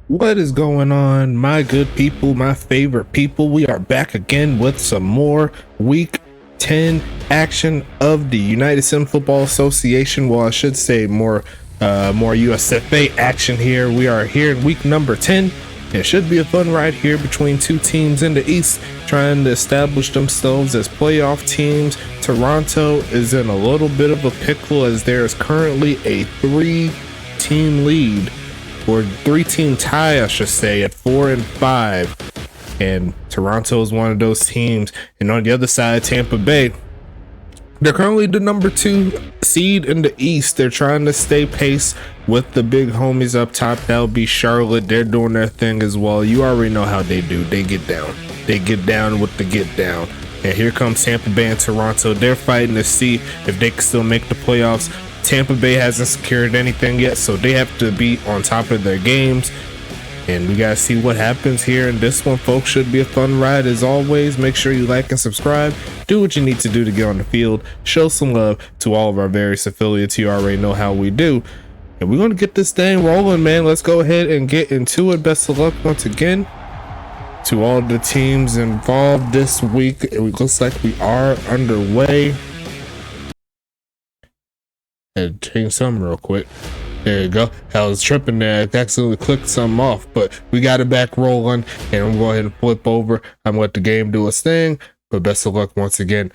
What is going on, my good people, my favorite people? We are back again with some more week 10 action of the United Sim Football Association. Well, I should say more USFA action here. We are here in week number 10. It should be a fun ride here between two teams in the East trying to establish themselves as playoff teams. Toronto is in a little bit of a pickle as there is currently a 3-team lead, or 3-team tie, I should say, at 4 and 5. And Toronto is one of those teams. And on the other side, Tampa Bay, they're currently the number 2 seed in the East. They're trying to stay pace with the big homies up top. That'll be Charlotte. They're doing their thing as well. You already know how they do. They get down. They get down with the get down. And here comes Tampa Bay and Toronto. They're fighting to see if they can still make the playoffs. Tampa Bay hasn't secured anything yet, so they have to be on top of their games. And we gotta see what happens here in this one, folks. Should be a fun ride as always. Make sure you like and subscribe. Do what you need to do to get on the field. Show some love to all of our various affiliates. You already know how we do. And we're gonna get this thing rolling, man. Let's go ahead and get into it. Best of luck once again to all the teams involved this week. It looks like we are underway. And change something real quick. There you go. I was tripping there. I accidentally clicked something off, but we got it back rolling, and I'm going to go ahead and flip over. I'm going to let the game do its thing, but best of luck once again.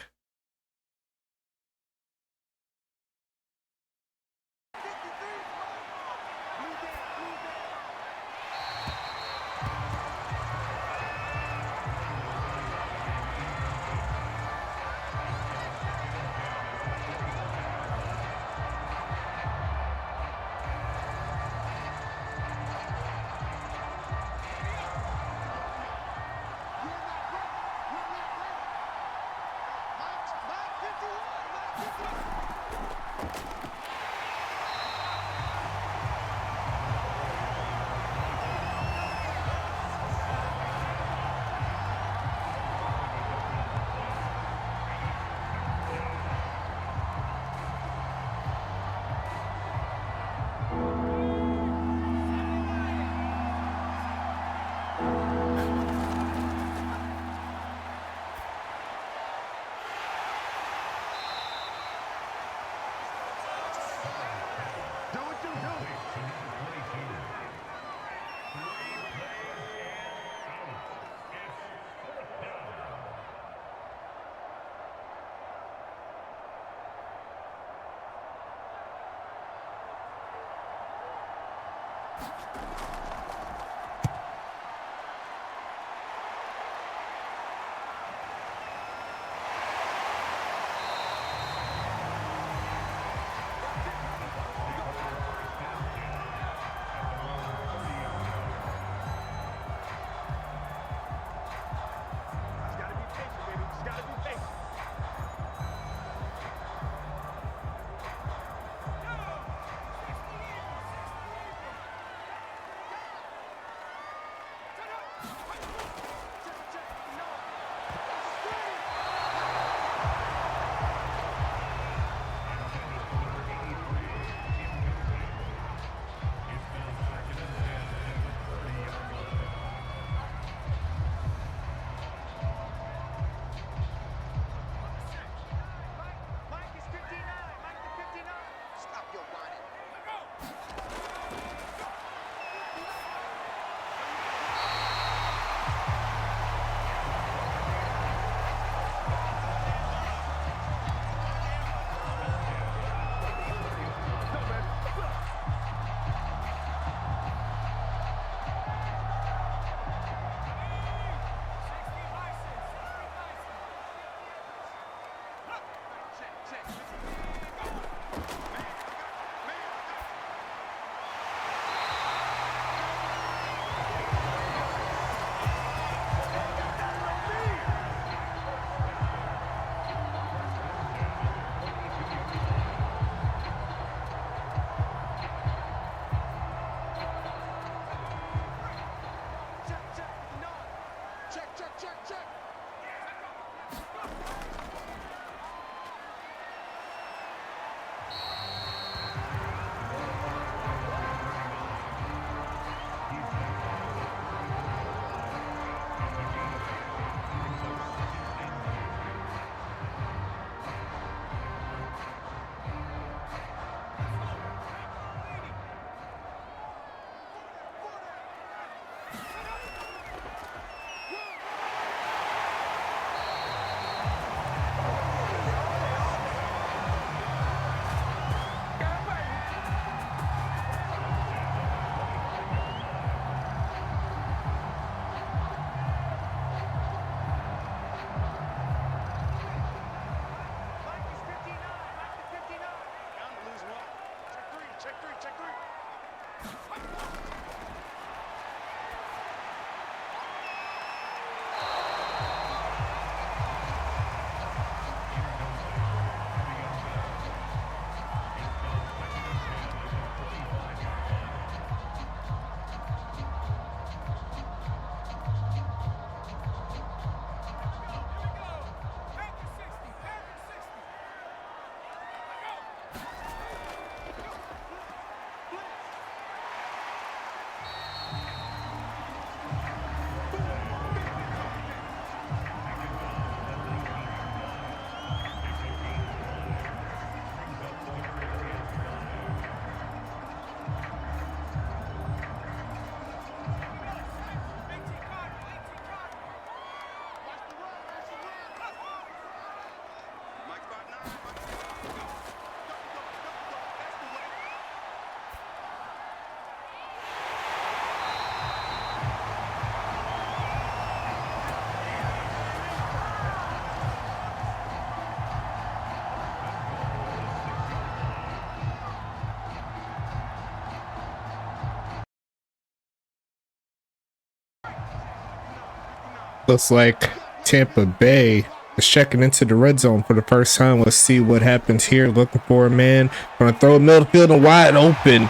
Looks like Tampa Bay is checking into the red zone for the first time. Let's see what happens here. Looking for a man. Gonna throw a middle field and wide open.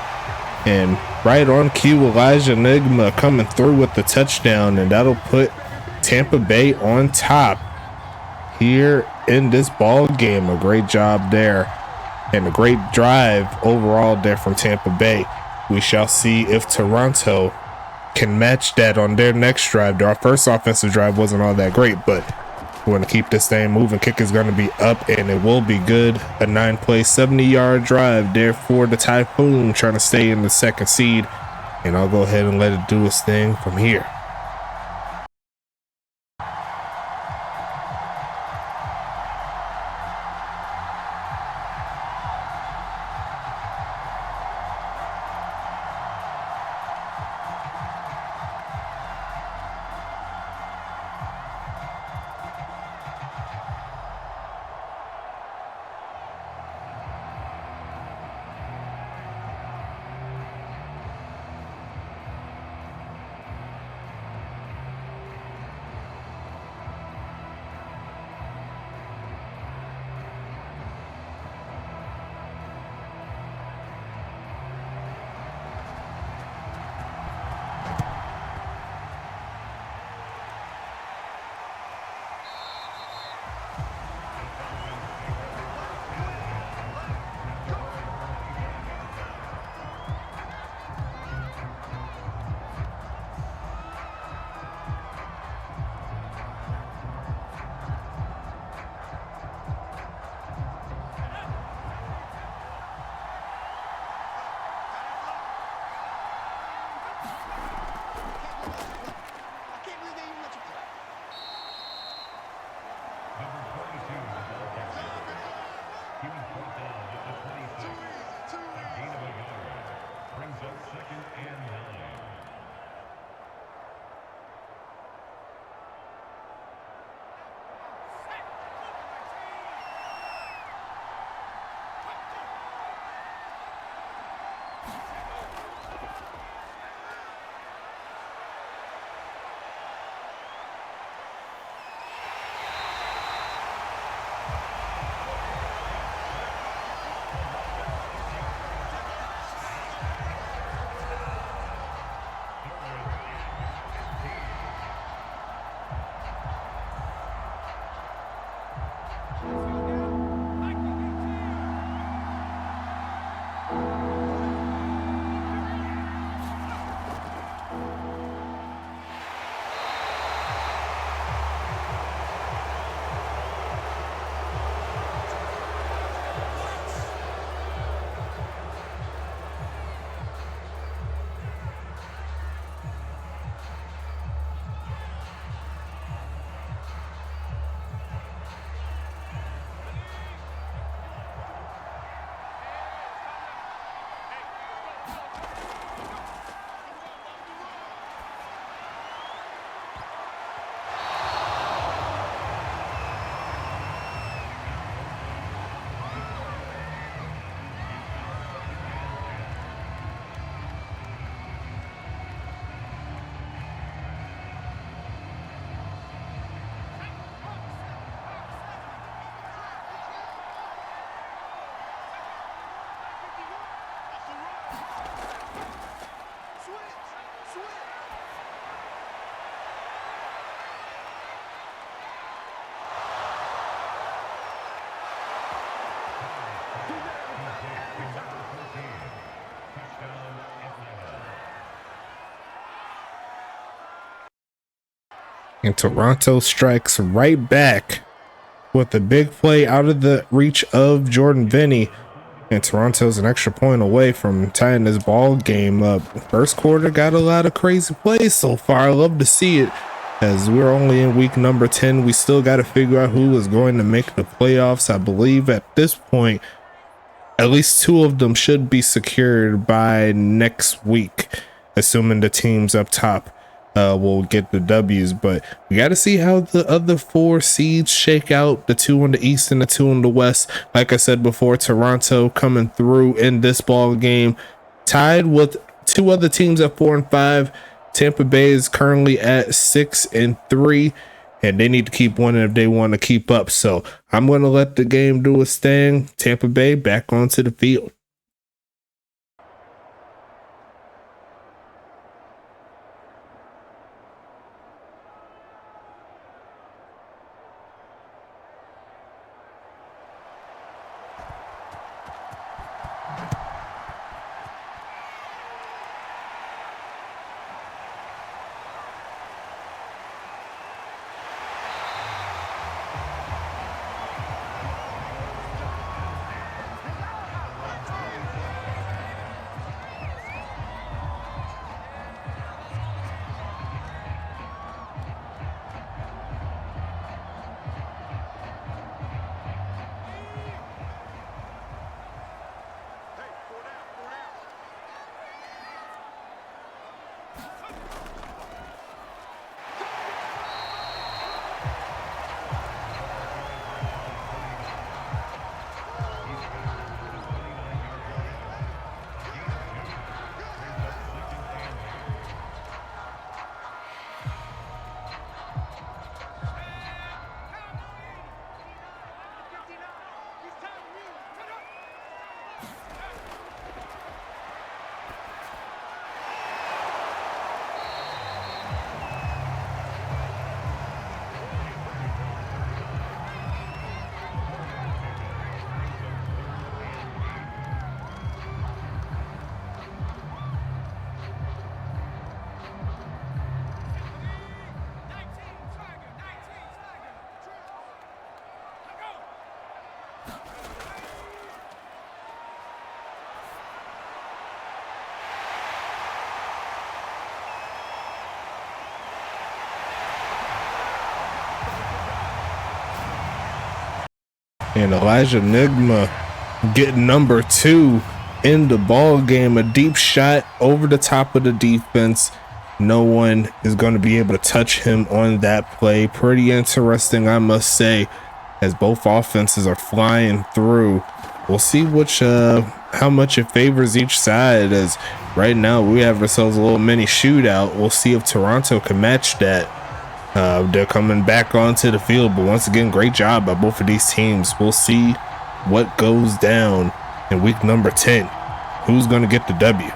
And right on cue, Elijah Enigma coming through with the touchdown. And that'll put Tampa Bay on top here in this ball game. A great job there. And a great drive overall there from Tampa Bay. We shall see if Toronto can match that on their next drive. Our first offensive drive wasn't all that great, but we're going to keep this thing moving. Kick is going to be up, and it will be good. A 9-play, 70-yard drive there for the Typhoon, trying to stay in the second seed. And I'll go ahead and let it do its thing from here. And Toronto strikes right back with a big play out of the reach of Jordan Vinny. And Toronto's an extra point away from tying this ball game up. First quarter got a lot of crazy plays so far. I love to see it. As we're only in week number 10, we still got to figure out who is going to make the playoffs. I believe at this point, at least 2 of them should be secured by next week, assuming the teams up top will get the W's. But we got to see how the other 4 seeds shake out, the 2 in the East and the 2 in the West. Like I said before, Toronto coming through in this ball game, tied with 2 other teams at 4 and 5. Tampa Bay is currently at 6 and 3, and they need to keep winning if they want to keep up. So I'm going to let the game do its thing. Tampa Bay back onto the field. And Elijah Nigma getting number 2 in the ball game. A deep shot over the top of the defense. No one is going to be able to touch him on that play. Pretty interesting, I must say, as both offenses are flying through. We'll see how much it favors each side, as right now we have ourselves a little mini shootout. We'll see if Toronto can match that. They're coming back onto the field, but once again, great job by both of these teams. We'll see what goes down in week number 10. Who's going to get the W?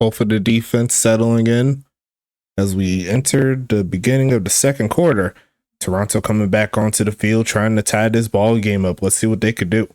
Both of the defense settling in as we entered the beginning of the second quarter. Toronto coming back onto the field, trying to tie this ball game up. Let's see what they could do.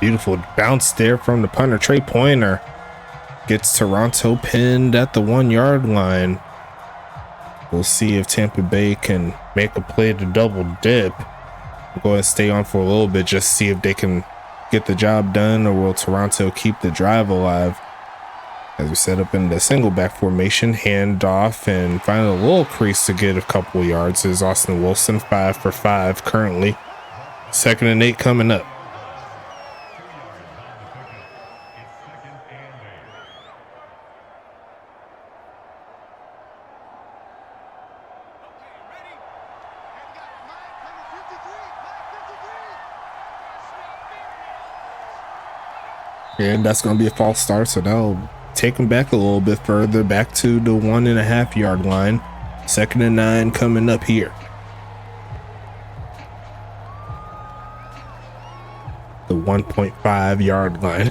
Beautiful bounce there from the punter. Trey Pointer gets Toronto pinned at the 1 yard line. We'll see if Tampa Bay can make a play to double dip. We'll go ahead and stay on for a little bit, just see if they can get the job done, or will Toronto keep the drive alive. As we set up in the single back formation, hand off and find a little crease to get a couple yards is Austin Wilson, 5 for 5 currently. 2nd and 8 coming up. And that's going to be a false start, so that'll take them back a little bit further, back to the 1.5 yard line. 2nd and 9 coming up here. The 1.5 yard line.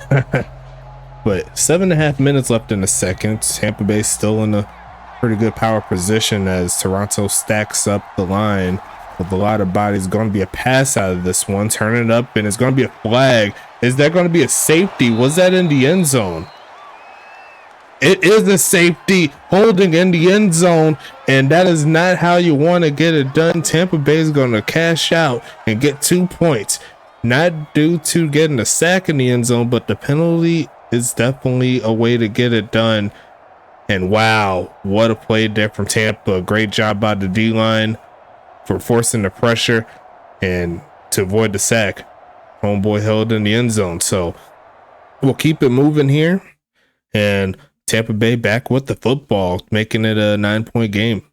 But 7.5 minutes left in the second. Tampa Bay still in a pretty good power position as Toronto stacks up the line with a lot of bodies. Going to be a pass out of this one. Turn it up, and it's going to be a flag. Is that going to be a safety? Was that in the end zone? It is a safety, holding in the end zone, and that is not how you want to get it done. Tampa Bay is going to cash out and get 2 points, not due to getting a sack in the end zone, but the penalty is definitely a way to get it done. And wow, what a play there from Tampa. Great job by the D-line for forcing the pressure and to avoid the sack. Homeboy held in the end zone. So we'll keep it moving here, and Tampa Bay back with the football, making it a 9-point game.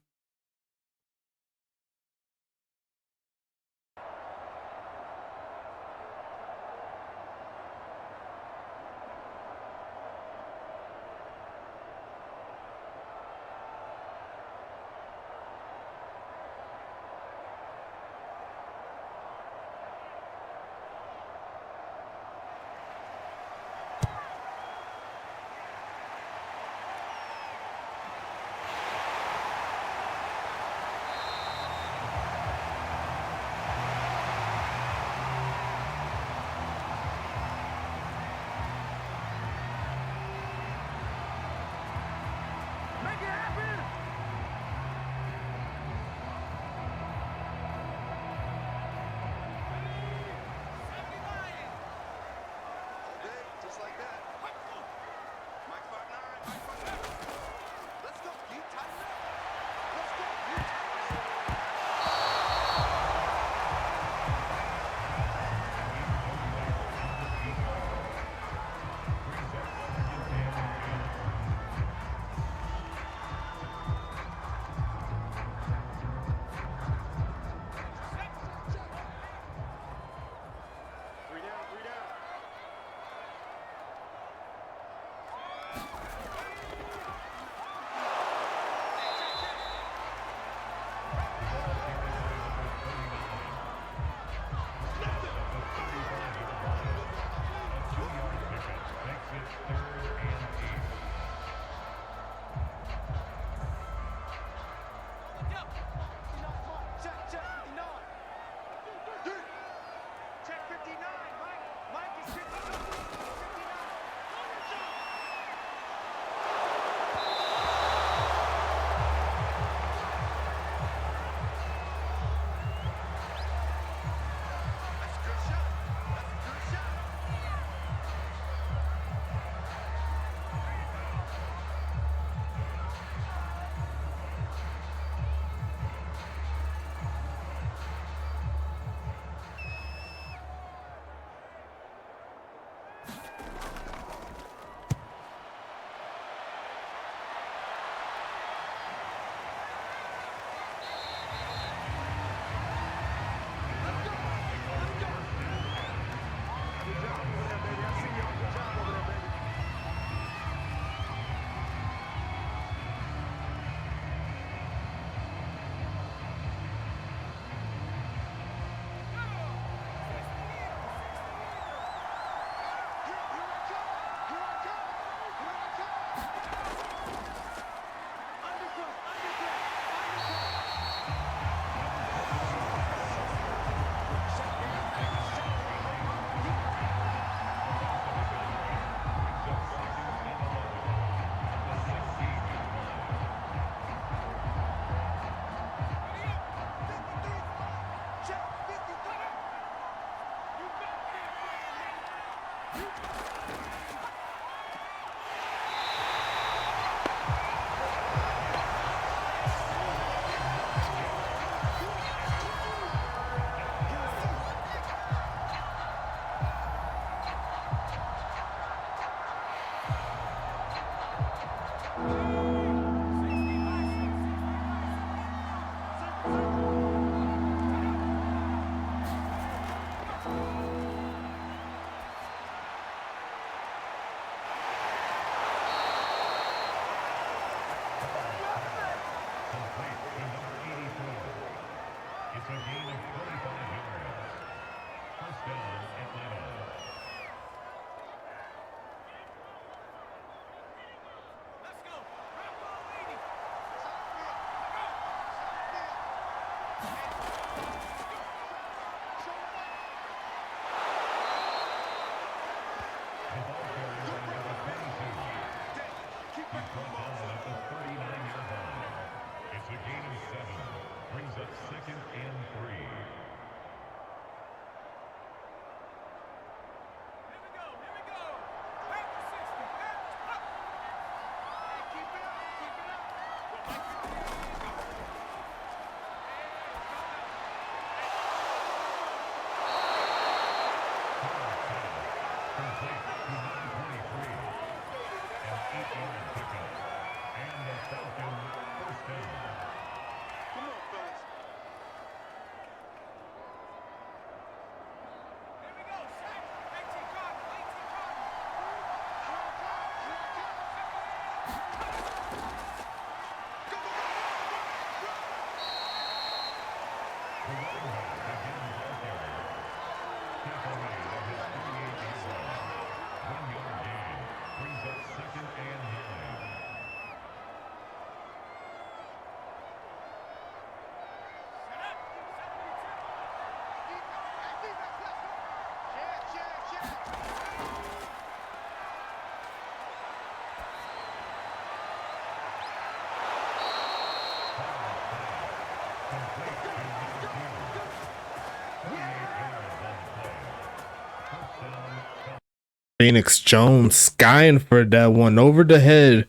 Phoenix Jones skying for that one over the head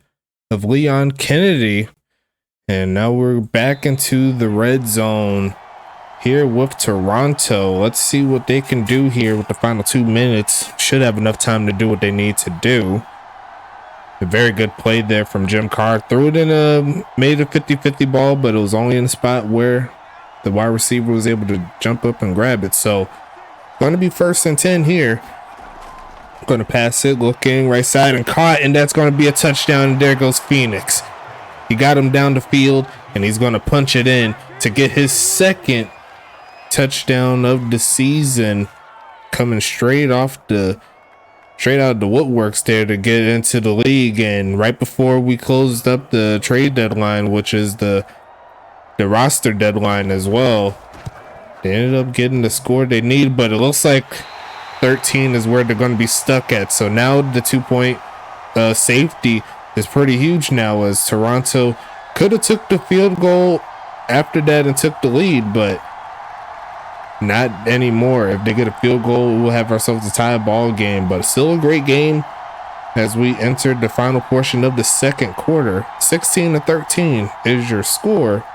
of Leon Kennedy. And now we're back into the red zone here with Toronto. Let's see what they can do here with the final 2 minutes. Should have enough time to do what they need to do. A very good play there from Jim Carr. Threw it in made a 50-50 ball, but it was only in a spot where the wide receiver was able to jump up and grab it. So going to be 1st and 10 here. Going to pass it, looking right side and caught, and that's going to be a touchdown. And there goes Phoenix. He got him down the field, and he's going to punch it in to get his 2nd touchdown of the season, coming straight out of the woodworks there to get into the league. And right before we closed up the trade deadline, which is the roster deadline as well, they ended up getting the score they need, but it looks like 13 is where they're going to be stuck at. So now the 2-point safety is pretty huge now, as Toronto could have took the field goal after that and took the lead, but not anymore. If they get a field goal, we'll have ourselves a tie ball game, but still a great game as we entered the final portion of the 2nd quarter. 16-13 is your score,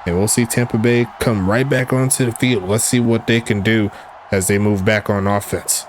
and we'll see Tampa Bay come right back onto the field. Let's see what they can do as they move back on offense.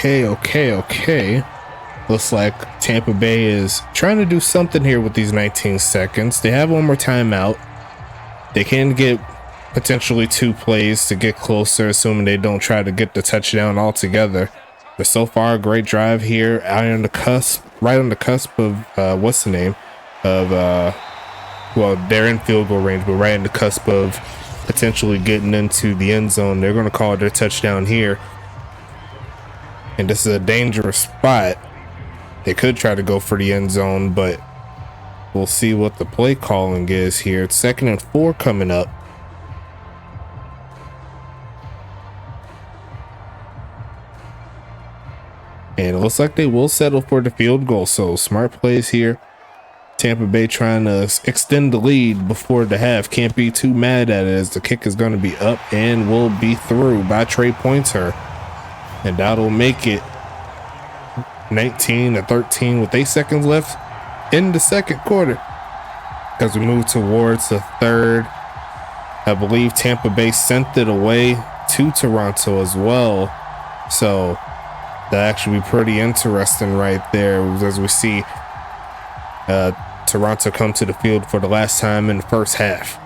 Okay. Looks like Tampa Bay is trying to do something here with these 19 seconds. They have one more timeout. They can get potentially 2 plays to get closer, assuming they don't try to get the touchdown altogether. But so far, a great drive here, out on the cusp, right on the cusp of what's the name of well, they're in field goal range, but right on the cusp of potentially getting into the end zone. They're going to call it their touchdown here, and this is a dangerous spot. They could try to go for the end zone, but we'll see what the play calling is here. It's 2nd and 4 coming up. And it looks like they will settle for the field goal. So smart plays here. Tampa Bay trying to extend the lead before the half. Can't be too mad at it, as the kick is going to be up and will be through by Trey Pointer. And that'll make it 19-13 with 8 seconds left in the second quarter. As we move towards the third, I believe Tampa Bay sent it away to Toronto as well. So that actually be pretty interesting right there, as we see Toronto come to the field for the last time in the first half.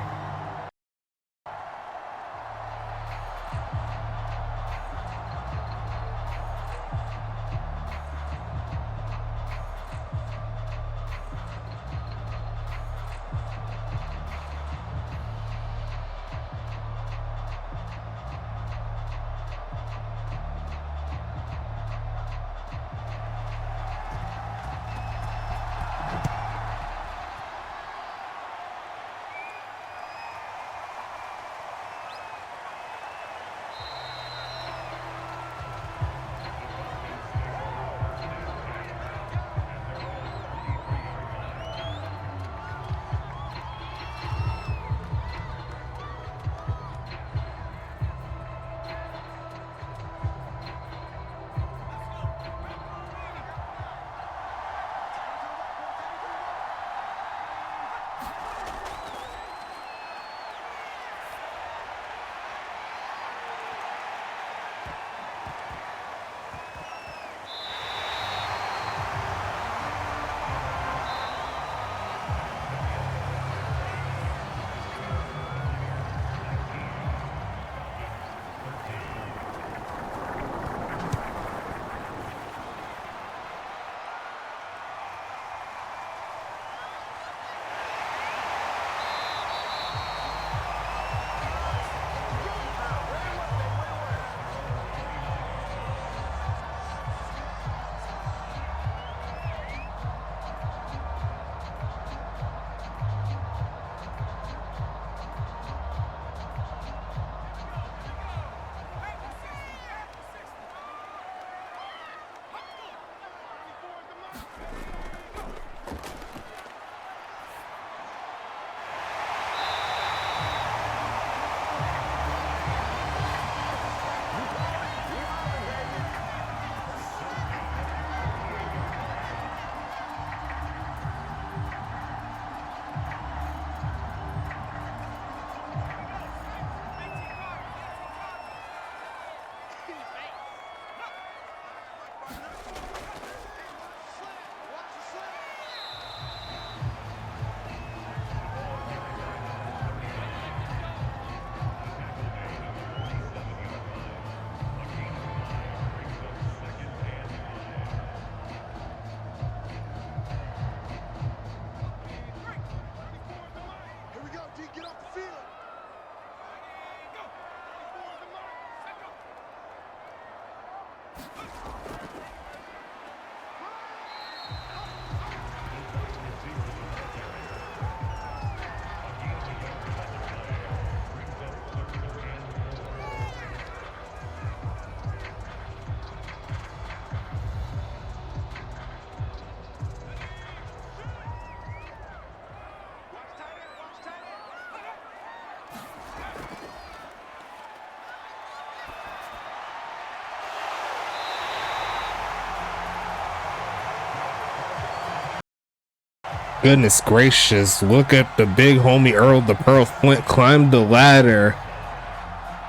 Goodness gracious, look at the big homie Earl the Pearl Flint climb the ladder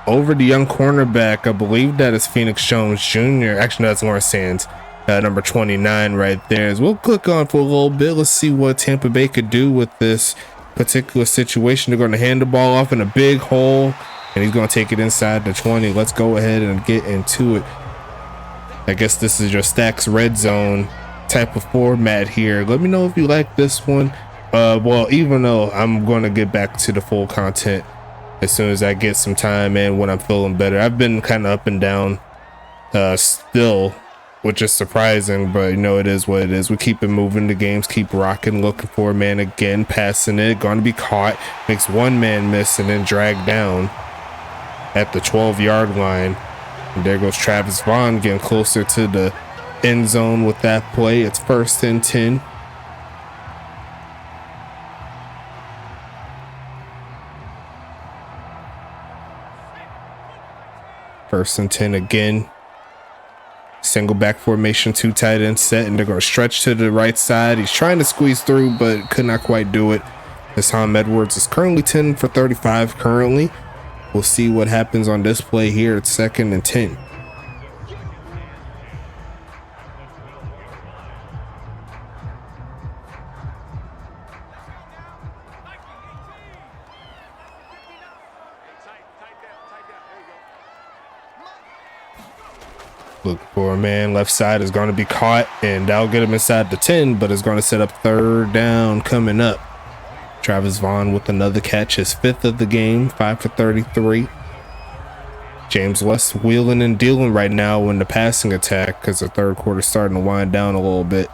over the young cornerback. I believe that is Phoenix Jones Jr. Actually, no, that's Lawrence Sands, number 29 right there. As we'll click on for a little bit, let's see what Tampa Bay could do with this particular situation. They're going to hand the ball off in a big hole, and he's going to take it inside the 20. Let's go ahead and get into it. I guess this is your Stacks Red Zone type of format here. Let me know if you like this one. Well, even though I'm going to get back to the full content as soon as I get some time and when I'm feeling better. I've been kind of up and down still, which is surprising, but you know, it is what it is. We keep it moving, the games keep rocking. Looking for a man again, passing it, going to be caught, makes one man miss and then dragged down at the 12-yard line. And there goes Travis Vaughn getting closer to the end zone with that play. It's 1st and 10. First and 10 again. Single back formation, 2 tight ends set, and they're going to stretch to the right side. He's trying to squeeze through, but could not quite do it. Hassan Edwards is currently 10 for 35 currently. We'll see what happens on this play here. It's 2nd and 10. Look for a man, left side is going to be caught, and that'll get him inside the 10, but it's going to set up 3rd down coming up. Travis Vaughn with another catch, his 5th of the game, 5 for 33. James West wheeling and dealing right now in the passing attack because the 3rd quarter starting to wind down a little bit.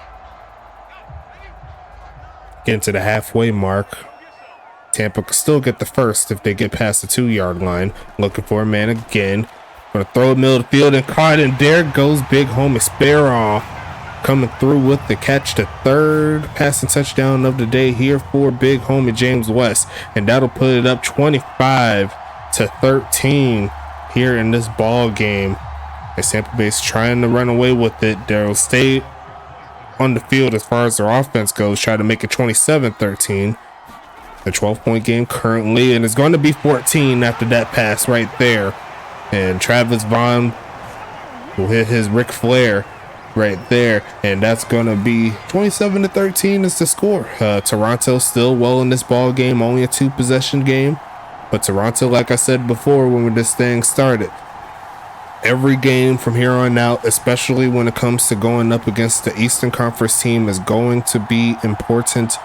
Getting to the halfway mark. Tampa could still get the first if they get past the 2-yard line. Looking for a man again. Gonna throw it middle of the field and caught, and there goes big homie Sparrow coming through with the catch, the 3rd passing touchdown of the day here for big homie James West, and that'll put it up 25-13 here in this ball game. As Tampa Bay's trying to run away with it, they'll stay on the field as far as their offense goes, try to make it 27-13. A 12-point game currently, and it's going to be 14 after that pass right there. And Travis Vaughn will hit his Ric Flair right there, and that's gonna be 27-13 is the score. Toronto still well in this ball game, only a 2-possession game, but Toronto, like I said before when this thing started, every game from here on out, especially when it comes to going up against the Eastern Conference team, is going to be important,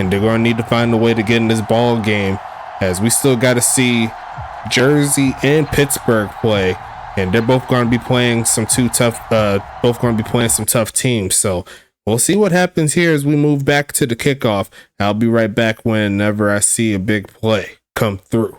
and they're going to need to find a way to get in this ball game, as we still got to see Jersey and Pittsburgh play, and they're both going to be playing some tough teams. So we'll see what happens here as we move back to the kickoff. I'll be right back whenever I see a big play come through.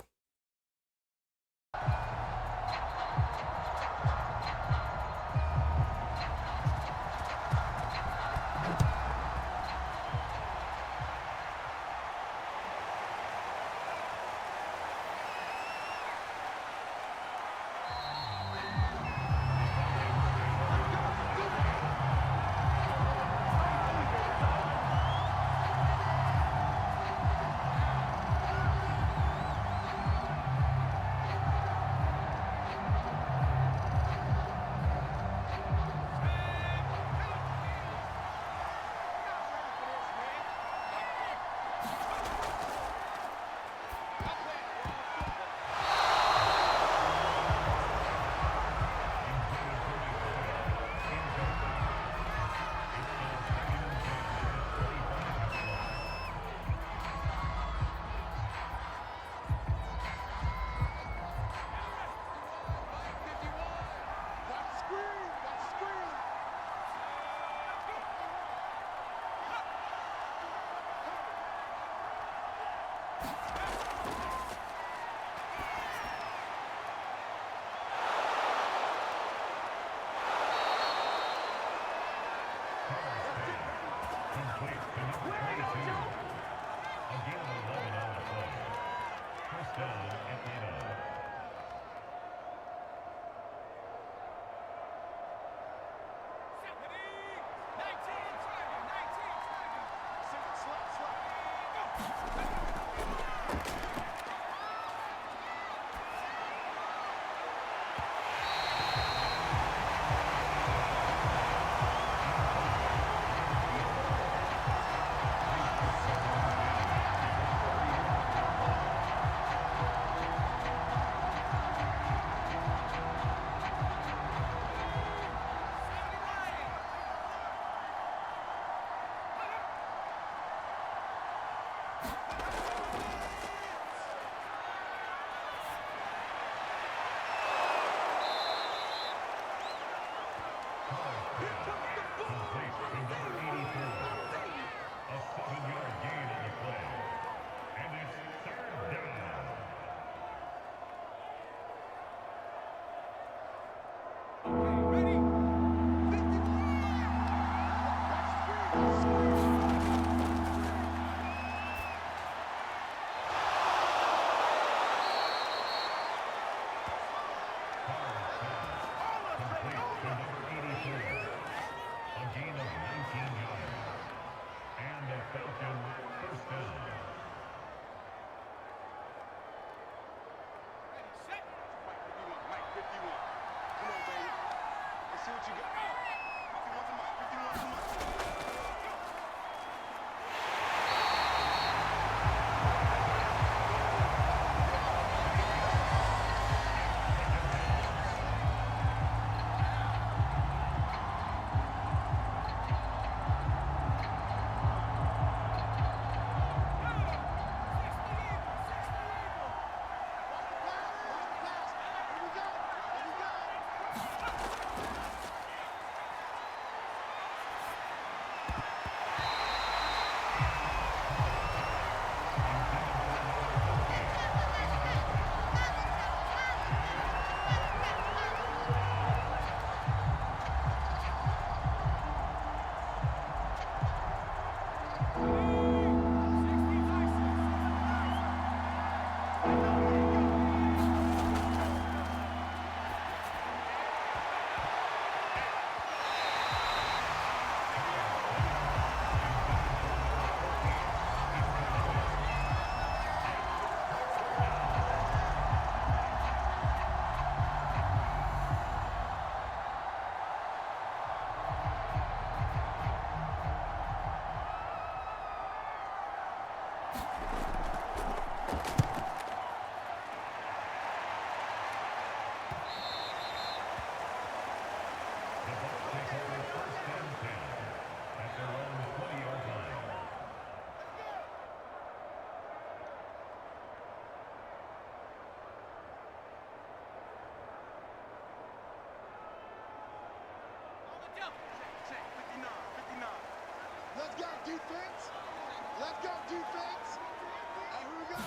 Complete to number 84. A 7-yard gain on the play. And it's third down. Ready? 59. Let's go, defense. Let's go, defense. And here we go.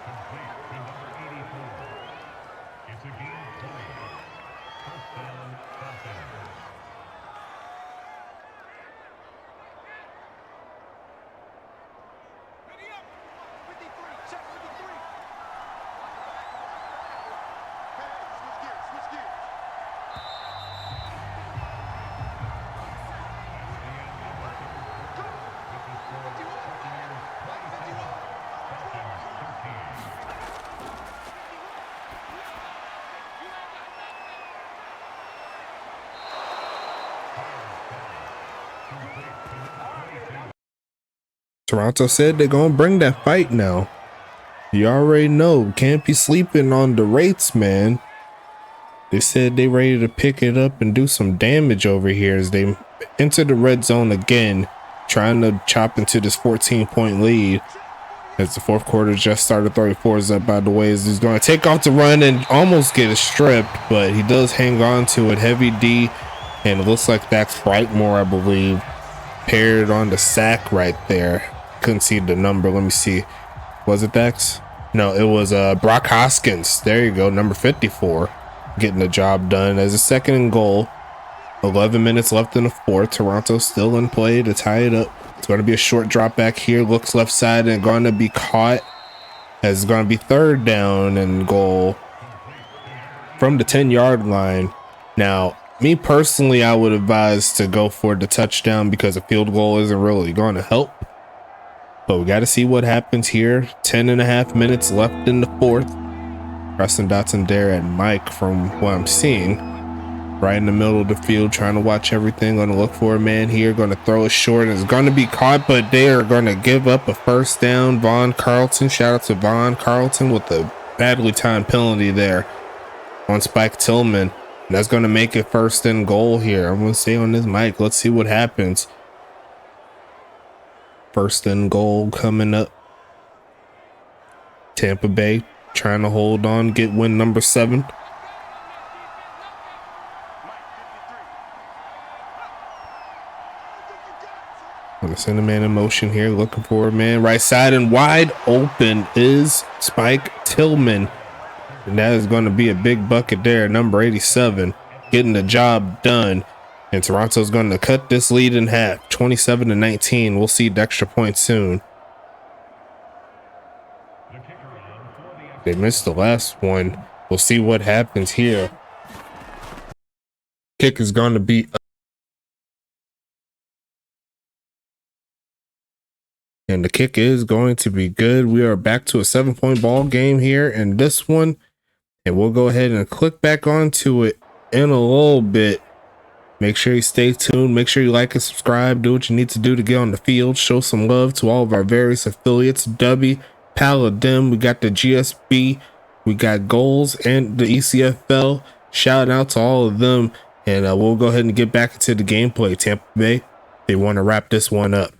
complete to number 84. It's a game play. First down, Falcons. Ready up. 53. Check 53. Hey, switch gears. Switch gears. Toronto said they're gonna bring that fight now. You already know, can't be sleeping on the Wraiths, man. They said they ready to pick it up and do some damage over here as they enter the red zone again, trying to chop into this 14-point lead. As the fourth quarter just started, 34 is up, by the way, as he's going to take off to run and almost get it stripped, but he does hang on to it. Heavy D, and it looks like that's Brightmore, I believe, paired on the sack right there. Couldn't see the number. Let me see. Was it Dax? No, it was Brock Hoskins. There you go, number 54, getting the job done as a second and goal. 11 minutes left in the fourth. Toronto still in play to tie it up. It's going to be a short drop back here. Looks left side and going to be caught. As it's going to be third down and goal from the 10-yard line. Now, me personally, I would advise to go for the touchdown because a field goal isn't really going to help. But we got to see what happens here. 10.5 minutes left in the fourth. Preston Dotson there at Mike from what I'm seeing. Right in the middle of the field, trying to watch everything. Going to look for a man here. Going to throw it short. It's going to be caught, but they are going to give up a first down. Vaughn Carlton. Shout out to Vaughn Carlton with a badly timed penalty there on Spike Tillman. And that's going to make it first and goal here. I'm going to stay on this mic. Let's see what happens. First and goal coming up. Tampa Bay trying to hold on, get win number 7. Gonna send a man in motion here, looking for a man right side, and wide open is Spike Tillman. And that is going to be a big bucket there, number 87, getting the job done. And Toronto's going to cut this lead in half, 27-19. We'll see the extra point soon. They missed the last one. We'll see what happens here. Kick is going to be up. And the kick is going to be good. We are back to a 7-point ball game here in this one. And we'll go ahead and click back onto it in a little bit. Make sure you stay tuned. Make sure you like and subscribe. Do what you need to do to get on the field. Show some love to all of our various affiliates. W, Paladin, we got the GSB, we got Goals, and the ECFL. Shout out to all of them. And we'll go ahead and get back into the gameplay. Tampa Bay, they want to wrap this one up.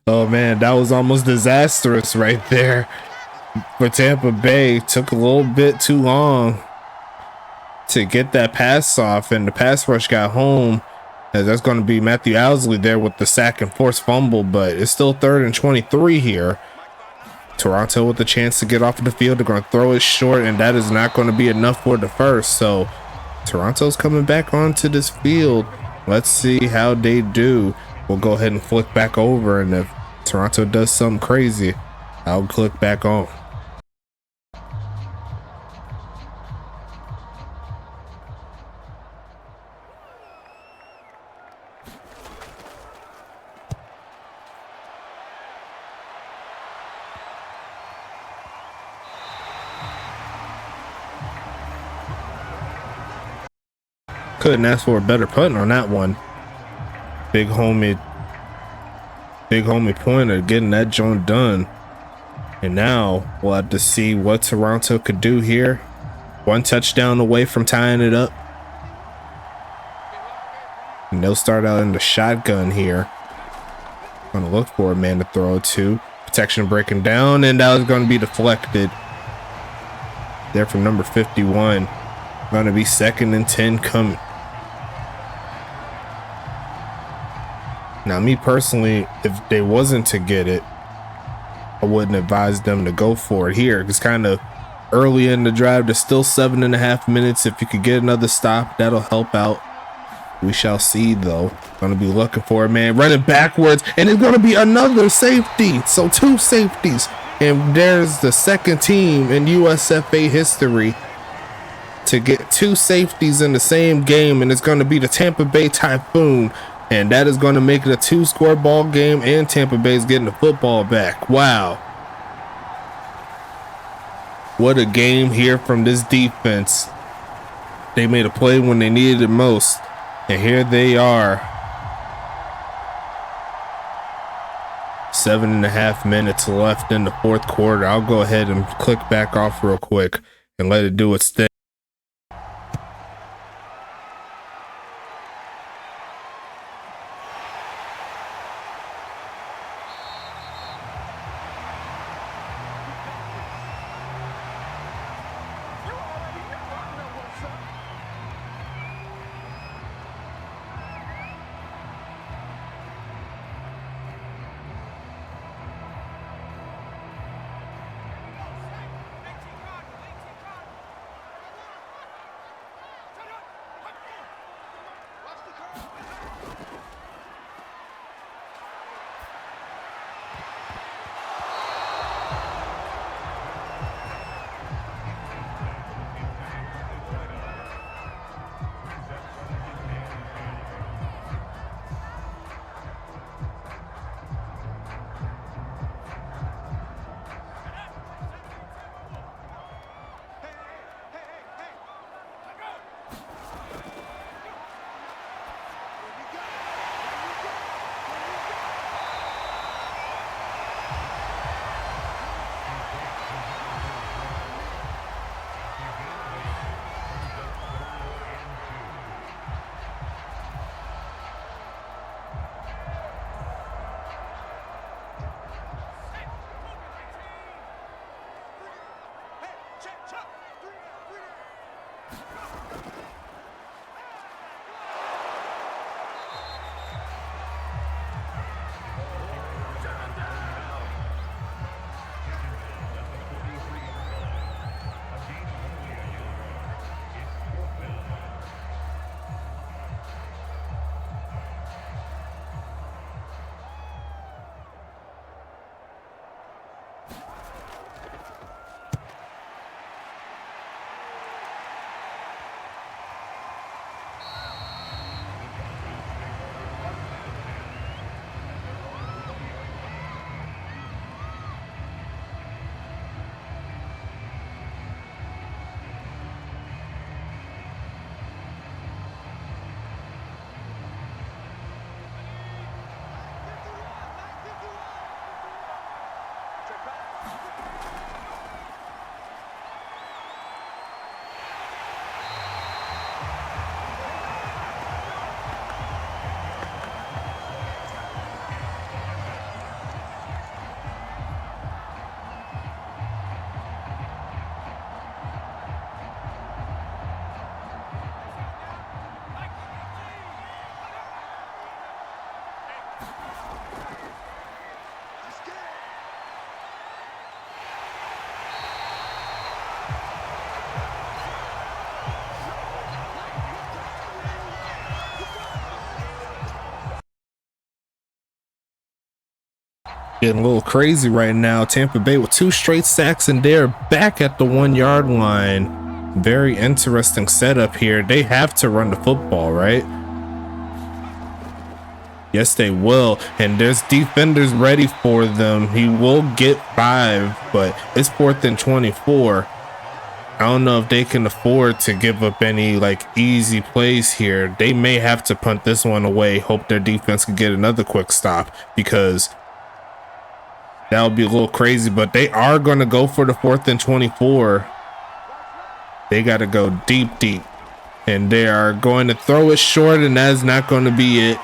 Oh man, that was almost disastrous right there for Tampa Bay. Took a little bit too long to get that pass off, and the pass rush got home. As that's going to be Matthew Owsley there with the sack and forced fumble, but it's still 3rd and 23 here. Toronto with the chance to get off of the field. They're going to throw it short, and that is not going to be enough for the first. So Toronto's coming back onto this field. Let's see how they do. We'll go ahead and flick back over, and if Toronto does something crazy, I'll click back on. Couldn't ask for a better punt on that one. Big homie pointer getting that joint done. And now we'll have to see what Toronto could do here. 1 touchdown away from tying it up. And they'll start out in the shotgun here. Gonna look for a man to throw to. Protection breaking down, and that was gonna be deflected. There from number 51. Gonna be 2nd and 10 coming. Now, me personally, if they wasn't to get it, I wouldn't advise them to go for it here. It's kind of early in the drive. There's still 7.5 minutes. If you could get another stop, that'll help out. We shall see, though. Gonna be looking for it, man. Running backwards, and it's gonna be another safety. So 2 safeties, and there's the 2nd team in USFA history to get 2 safeties in the same game, and it's gonna be the Tampa Bay Typhoon. And that is going to make it a 2-score ball game, and Tampa Bay's getting the football back. Wow. What a game here from this defense. They made a play when they needed it most. And here they are. 7.5 minutes left in the 4th quarter. I'll go ahead and click back off real quick and let it do its thing. Getting a little crazy right now. Tampa Bay with 2 straight sacks, and they're back at the 1-yard line. Very interesting setup here. They have to run the football, right? Yes, they will. And there's defenders ready for them. He will get 5, but it's 4th and 24. I don't know if they can afford to give up any like easy plays here. They may have to punt this one away, hope their defense can get another quick stop, because that would be a little crazy. But they are going to go for the 4th and 24. They got to go deep, and they are going to throw it short, and that is not going to be it,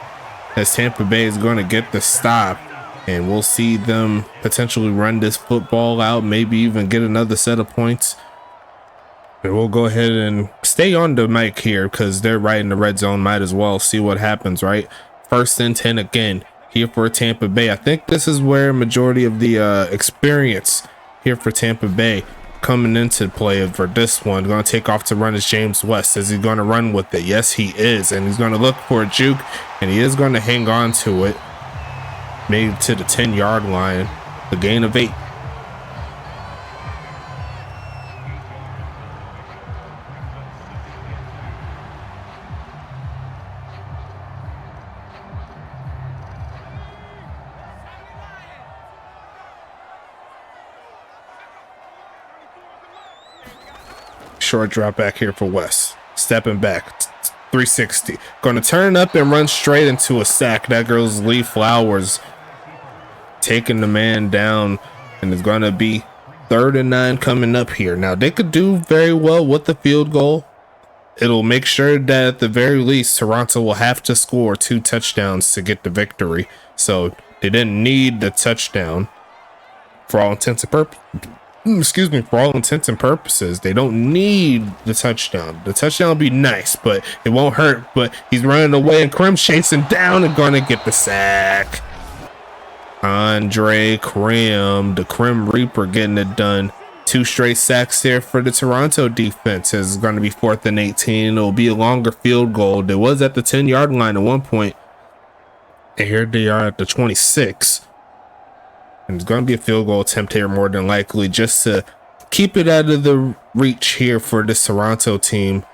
as Tampa Bay is going to get the stop, and we'll see them potentially run this football out, maybe even get another set of points. And we'll go ahead and stay on the mic here because they're right in the red zone. Might as well see what happens, right? 1st and 10 again here for Tampa Bay. I think this is where majority of the experience here for Tampa Bay coming into play for this one. Going to take off to run is James West. Is he going to run with it? Yes, he is. And he's going to look for a juke, and he is going to hang on to it. Made it to the 10-yard line. The gain of 8. Short drop back here for West. Stepping back. 360. Going to turn up and run straight into a sack. That goes Lee Flowers taking the man down, and it's going to be 3rd and 9 coming up here. Now, they could do very well with the field goal. It'll make sure that at the very least, Toronto will have to score 2 touchdowns to get the victory. So they didn't need the touchdown for all intents and purposes. For all intents and purposes, they don't need the touchdown. The touchdown will be nice, but it won't hurt. But he's running away, and Krim's chasing down and going to get the sack. Andre Krim, the Krim Reaper, getting it done. 2 straight sacks there for the Toronto defense. It's going to be 4th and 18. It'll be a longer field goal. It was at the 10-yard line at one point, and here they are at the 26. And it's going to be a field goal attempt here more than likely, just to keep it out of the reach here for this Toronto team.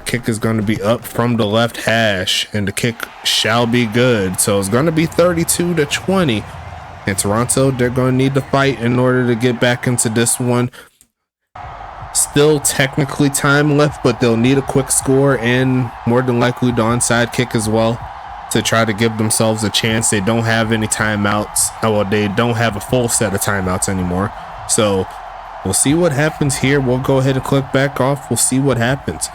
Kick is going to be up from the left hash, and the kick shall be good. So it's going to be 32-20. And Toronto, they're going to need to fight in order to get back into this one. Still technically time left, but they'll need a quick score and more than likely the onside kick as well to try to give themselves a chance. They don't have any timeouts. Well, they don't have a full set of timeouts anymore. So we'll see what happens here. We'll go ahead and click back off. We'll see what happens.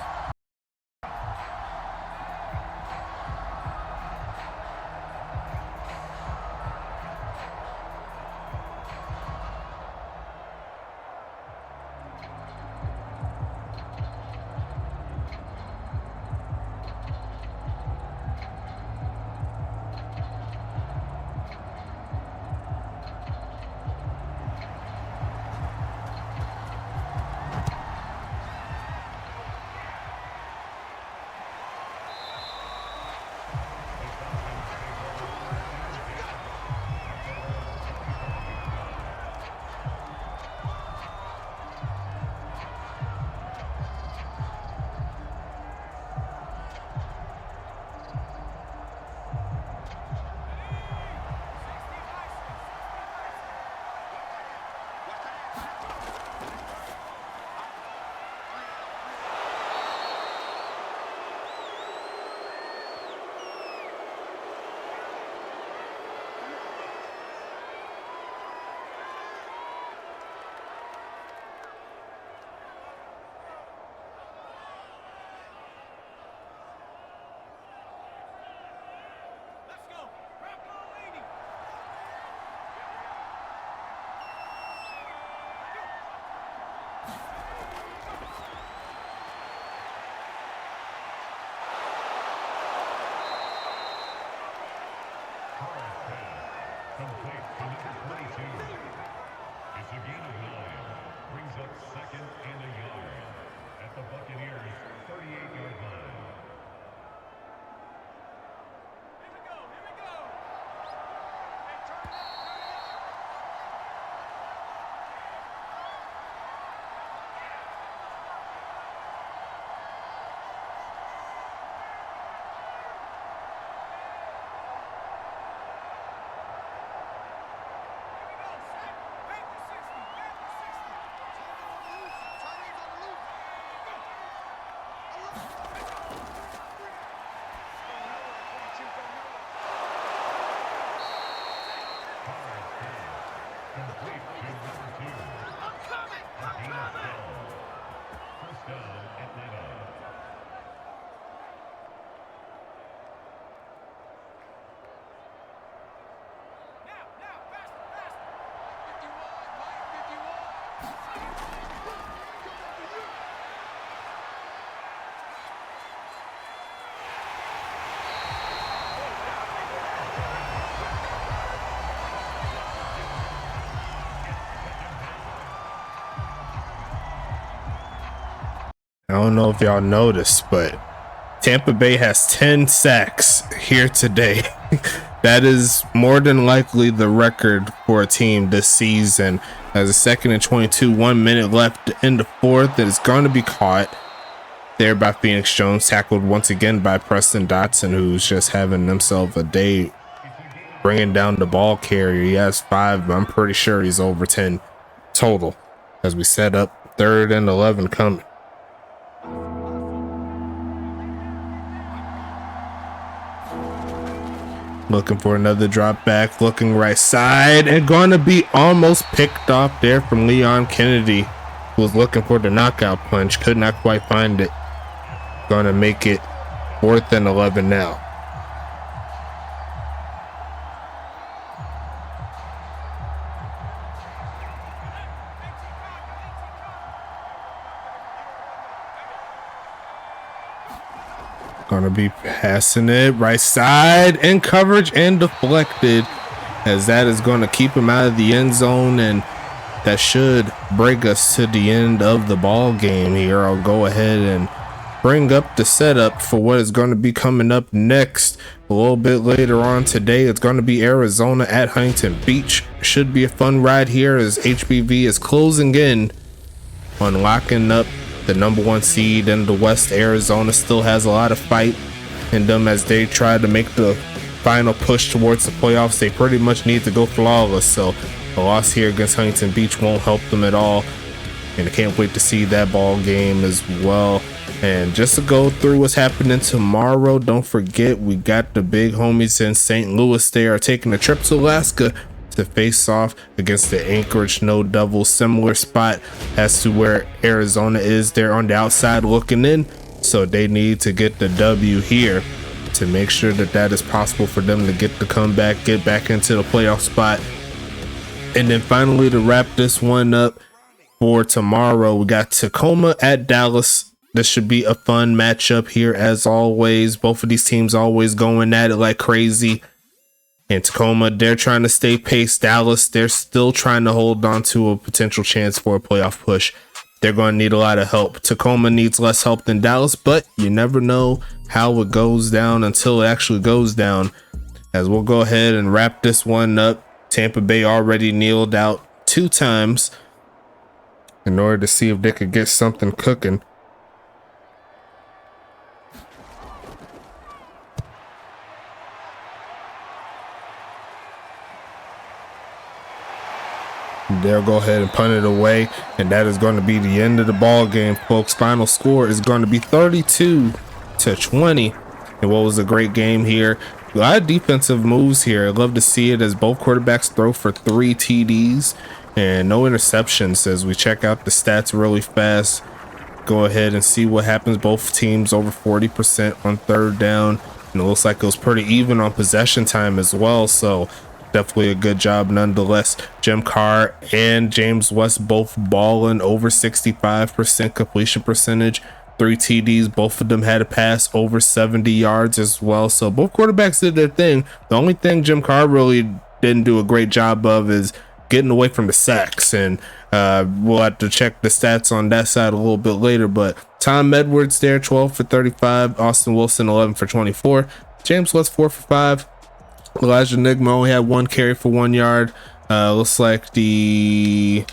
Complete to number 2. A gain of 12. First down, Atlanta. I don't know if y'all noticed, but Tampa Bay has 10 sacks here today. That is more than likely the record for a team this season. As a 2nd and 22, 1 minute left in the fourth. That is going to be caught there by Phoenix Jones, tackled once again by Preston Dotson, who's just having himself a day bringing down the ball carrier. He has 5, but I'm pretty sure he's over 10 total as we set up 3rd and 11 coming. Looking for another drop back, looking right side, and going to be almost picked off there from Leon Kennedy, who was looking for the knockout punch, could not quite find it. Going to make it 4th and 11 now. Gonna be passing it right side in coverage and deflected, as that is going to keep him out of the end zone, and that should bring us to the end of the ball game here. I'll go ahead and bring up the setup for what is going to be coming up next a little bit later on today. It's going to be Arizona at Huntington Beach. Should be a fun ride here as HBV is closing in on locking up the #1 seed in the West. Arizona still has a lot of fight in them as they try to make the final push towards the playoffs. They pretty much need to go flawless, so a loss here against Huntington Beach won't help them at all, and I can't wait to see that ball game as well. And just to go through what's happening tomorrow, don't forget we got the big homies in St. Louis. They are taking a trip to Alaska to face off against the Anchorage Snow Devils. Similar spot as to where Arizona is. They're on the outside looking in, so they need to get the W here to make sure that that is possible for them to get the comeback, get back into the playoff spot. And then finally, to wrap this one up for tomorrow, we got Tacoma at Dallas. This should be a fun matchup here as always. Both of these teams always going at it like crazy. And Tacoma, they're trying to stay pace. Dallas, they're still trying to hold on to a potential chance for a playoff push. They're going to need a lot of help. Tacoma needs less help than Dallas, but you never know how it goes down until it actually goes down. As we'll go ahead and wrap this one up. Tampa Bay already kneeled out 2 times in order to see if they could get something cooking. They'll go ahead and punt it away, and that is going to be the end of the ball game, folks. Final score is going to be 32-20, and what was a great game here. A lot of defensive moves here. I love to see it as both quarterbacks throw for 3 TDs and no interceptions. As we check out the stats really fast, go ahead and see what happens. Both teams over 40% on 3rd down, and it looks like it was pretty even on possession time as well, so definitely a good job nonetheless. Jim Carr and James West both balling over 65% completion percentage, 3 TDs. Both of them had a pass over 70 yards as well, so both quarterbacks did their thing. The only thing Jim Carr really didn't do a great job of is getting away from the sacks, and we'll have to check the stats on that side a little bit later. But Tom Edwards there, 12 for 35. Austin Wilson, 11 for 24. James West, 4 for 5. Elijah Nigma only had 1 carry for 1 yard. Looks like James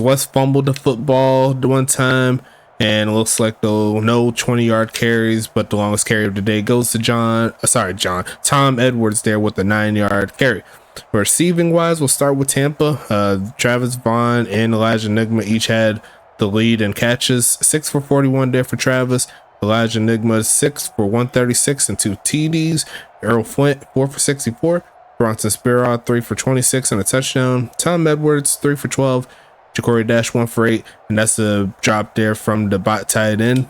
West fumbled the football one time, and it looks like no 20-yard carries, but the longest carry of the day goes to Tom Edwards there with a 9-yard carry. Receiving wise, we'll start with Tampa. Travis Vaughn and Elijah Nigma each had the lead in catches. 6 for 41 there for Travis. Elijah Nigma 6 for 136 and 2 TDs. Earl Flint 4 for 64. Bronson Spirall 3 for 26 and a touchdown. Tom Edwards 3 for 12. Ja'Cory Dash 1 for 8, and that's a drop there from the bot tight end.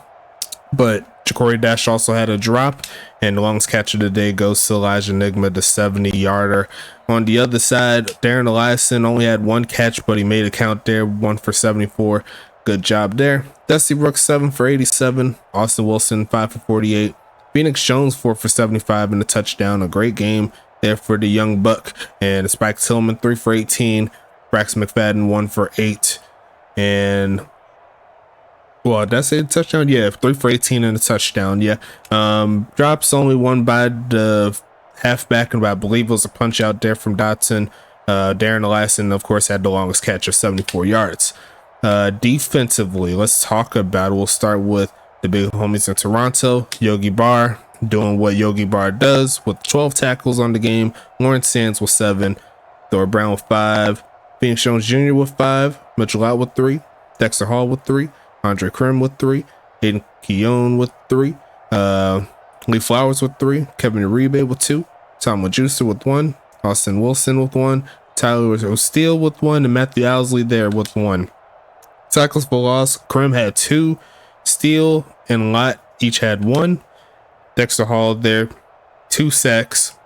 But Ja'Cory Dash also had a drop, and the longest catch of the day goes to Elijah Enigma, the 70-yarder. On the other side, Darren Eliason only had one catch, but he made a count there, 1 for 74. Good job there. Dusty Brooks 7 for 87. Austin Wilson 5 for 48. Phoenix Jones 4 for 75 and a touchdown. A great game there for the young buck. And Spike Tillman 3 for 18. Braxton McFadden 1 for 8. And well, did I say a touchdown? Yeah, 3 for 18 and a touchdown. Yeah. Drops only one by the halfback, and I believe it was a punch out there from Dotson. Darren Eliason, of course, had the longest catch of 74 yards. Defensively, let's talk about it. We'll start with the big homies in Toronto. Yogi Barr doing what Yogi Barr does with 12 tackles on the game. Lawrence Sands with 7. Thor Brown with 5. Phoenix Jones Jr. with 5. Mitchell Lott with 3. Dexter Hall with 3. Andre Krim with 3. Aiden Keown with 3. Lee Flowers with 3. Kevin Uribe with 2. Tom Majuster with 1. Austin Wilson with 1. Tyler O'Steele with 1. And Matthew Owsley there with 1. Tackles for loss, Krim had 2. Steele and Lott each had 1. Dexter Hall there, 2 sacks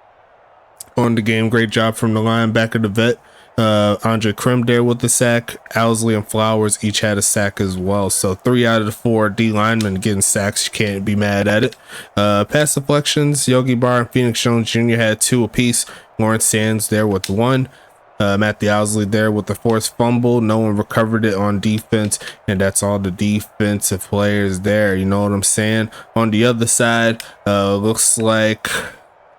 on the game. Great job from the linebacker, the vet. Andre Krim there with the sack. Owsley and Flowers each had a sack as well. So 3 out of the 4 D linemen getting sacks. You can't be mad at it. Pass deflections, Yogi Barr and Phoenix Jones Jr. had 2 apiece. Lawrence Sands there with 1. Matthew Owsley there with the forced fumble. No one recovered it on defense, and that's all the defensive players there. You know what I'm saying? On the other side, looks like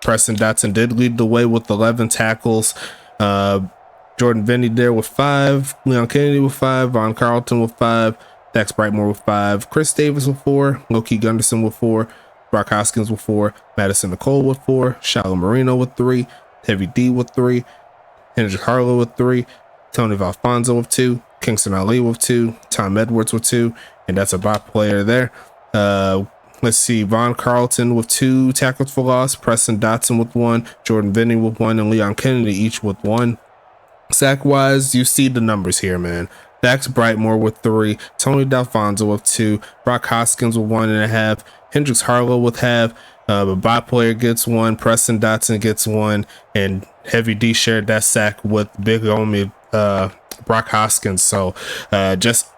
Preston Dotson did lead the way with 11 tackles. Jordan Vinny there with 5. Leon Kennedy with 5. Von Carlton with 5. Dax Brightmore with 5. Chris Davis with 4. Loki Gunderson with 4. Brock Hoskins with 4. Madison Nicole with 4. Shallow Marino with 3. Heavy D with 3. Hendrick Harlow with 3, Tony Valfonso with 2, Kingston Ali with 2, Tom Edwards with 2, and that's a bot player there. Let's see, Von Carlton with 2 tackles for loss, Preston Dotson with 1, Jordan Vinny with 1, and Leon Kennedy each with 1. Sack wise, you see the numbers here, man. Dax Brightmore with 3, Tony D'Alfonso with 2, Brock Hoskins with 1.5, Hendricks Harlow with half. A bot player gets 1, Preston Dotson gets 1, and Heavy D shared that sack with big homie Brock Hoskins. So just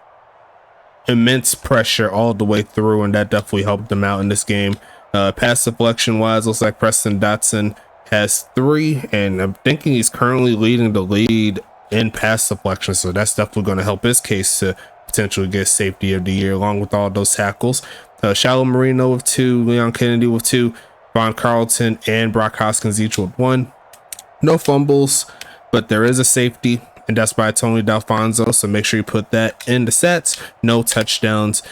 immense pressure all the way through, and that definitely helped them out in this game. Pass deflection wise, looks like Preston Dotson has 3, and I'm thinking he's currently leading the lead in pass deflection. So that's definitely going to help his case to potentially get safety of the year along with all those tackles. Shallow Marino with 2, Leon Kennedy with 2, Von Carlton and Brock Hoskins each with 1. No fumbles, but there is a safety, and that's by Tony D'Alfonso, so make sure you put that in the stats. No touchdowns.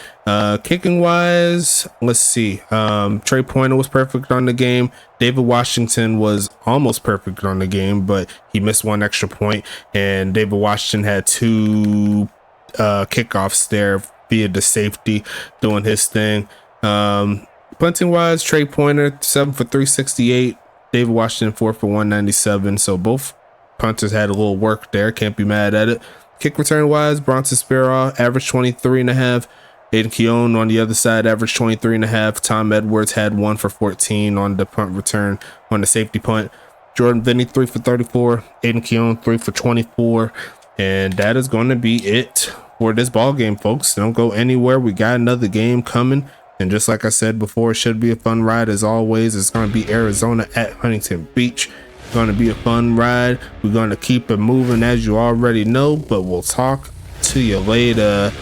Kicking wise, let's see. Trey Pointer was perfect on the game. David Washington was almost perfect on the game, but he missed 1 extra point, and David Washington had 2 kickoffs there via the safety doing his thing. Punting wise, Trey Pointer 7 for 368. David Washington 4 for 197. So both punters had a little work there. Can't be mad at it. Kick return wise, Bronson Spirall averaged 23.5. Aiden Keown on the other side averaged 23.5. Tom Edwards had 1 for 14 on the punt return on the safety punt. Jordan Vinny 3 for 34. Aiden Keown 3 for 24. And that is going to be it for this ball game, folks. Don't go anywhere. We got another game coming. And just like I said before, it should be a fun ride as always. It's going to be Arizona at Huntington Beach. It's going to be a fun ride. We're going to keep it moving as you already know, but we'll talk to you later.